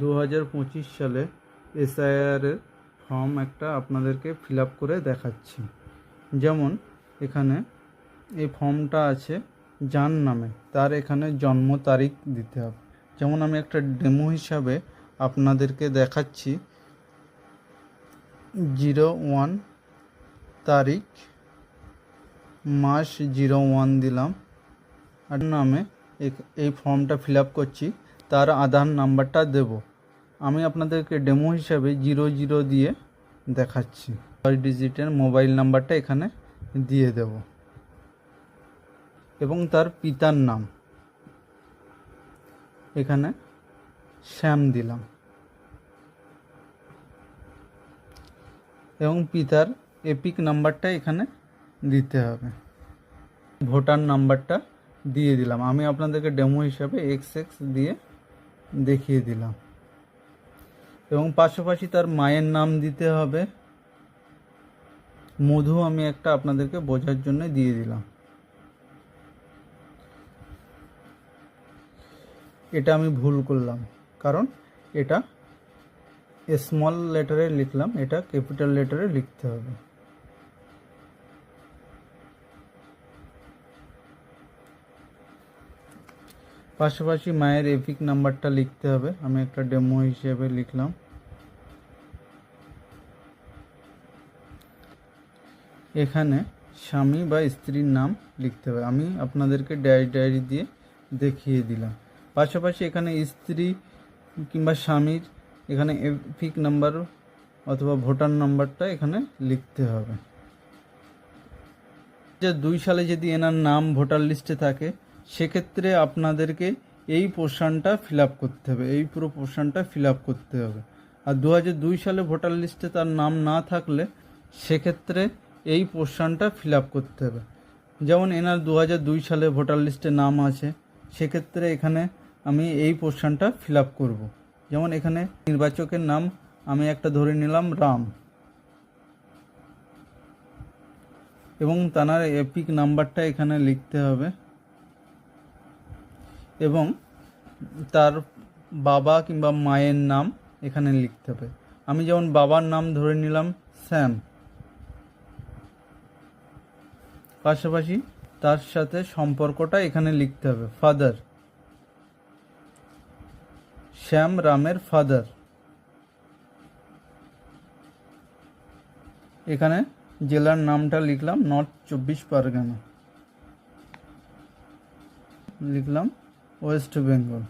2025 সালে এসআইআর এর ফর্ম একটা আপনাদেরকে ফিল আপ করে দেখাচ্ছি। যেমন এখানে এই ফর্মটা আছে যার নামে, তার এখানে জন্ম তারিখ দিতে হবে। যেমন আমি একটা ডেমো হিসাবে আপনাদেরকে দেখাচ্ছি। 01 তারিখ মাস 01 দিলাম, আর নামে এই ফর্মটা ফিল আপ করছি, তার আধার নাম্বারটা দেব। আমি আপনাদেরকে ডেমো হিসাবে 00 দিয়ে দেখাচ্ছি। 6 ডিজিটের মোবাইল নাম্বারটা এখানে দিয়ে দেব এবং তার পিতার নাম এখানে শ্যাম দিলাম এবং পিতার এপিক নাম্বারটা এখানে দিতে হবে। ভোটার নাম্বারটা দিয়ে দিলাম। আমি আপনাদেরকে ডেমো হিসাবে XX দিয়ে দেখিয়ে দিলাম এবং পাশাপাশি তার মায়ের নাম দিতে হবে। মধু আমি একটা আপনাদেরকে বোঝার জন্য দিয়ে দিলাম। এটা আমি ভুল করলাম, কারণ এটা স্মল লেটারে লিখলাম, এটা ক্যাপিটাল লেটারে লিখতে হবে। পাশাপাশি মায়ের এপিক নাম্বারটা লিখতে হবে। আমি একটা ডেমো হিসেবে লিখলাম। এখানে স্বামী বা স্ত্রীর নাম লিখতে হবে। আমি আপনাদেরকে ডায়েরি দিয়ে দেখিয়ে দিলাম। পাশাপাশি এখানে স্ত্রী কিংবা স্বামীর এখানে এপিক নাম্বার অথবা ভোটার নাম্বারটা এখানে লিখতে হবে। 2002 সালে যদি এনার নাম ভোটার লিস্টে থাকে, সেক্ষেত্রে আপনাদেরকে এই পোর্শনটা ফিল আপ করতে হবে, এই পুরো পোর্শনটা ফিল আপ করতে হবে। আর 2002 সালে ভোটার লিস্টে তার নাম না থাকলে সেক্ষেত্রে এই পোর্শনটা ফিল আপ করতে হবে। যেমন এনার 2002 সালে ভোটার লিস্টে নাম আছে, সেক্ষেত্রে এখানে আমি এই পোর্শনটা ফিল আপ করবো। যেমন এখানে নির্বাচকের নাম আমি একটা ধরে নিলাম রাম, এবং তার এপিক নাম্বারটা এখানে লিখতে হবে এবং তার বাবা কিংবা মায়ের নাম এখানে লিখতে হবে। আমি যেমন বাবার নাম ধরে নিলাম শ্যাম, পাশাপাশি তার সাথে সম্পর্কটা এখানে লিখতে হবে, ফাদার, শ্যাম রামের ফাদার। এখানে জেলার নামটা লিখলাম নর্থ 24 পরগনা, লিখলাম ওয়েস্ট বেঙ্গল।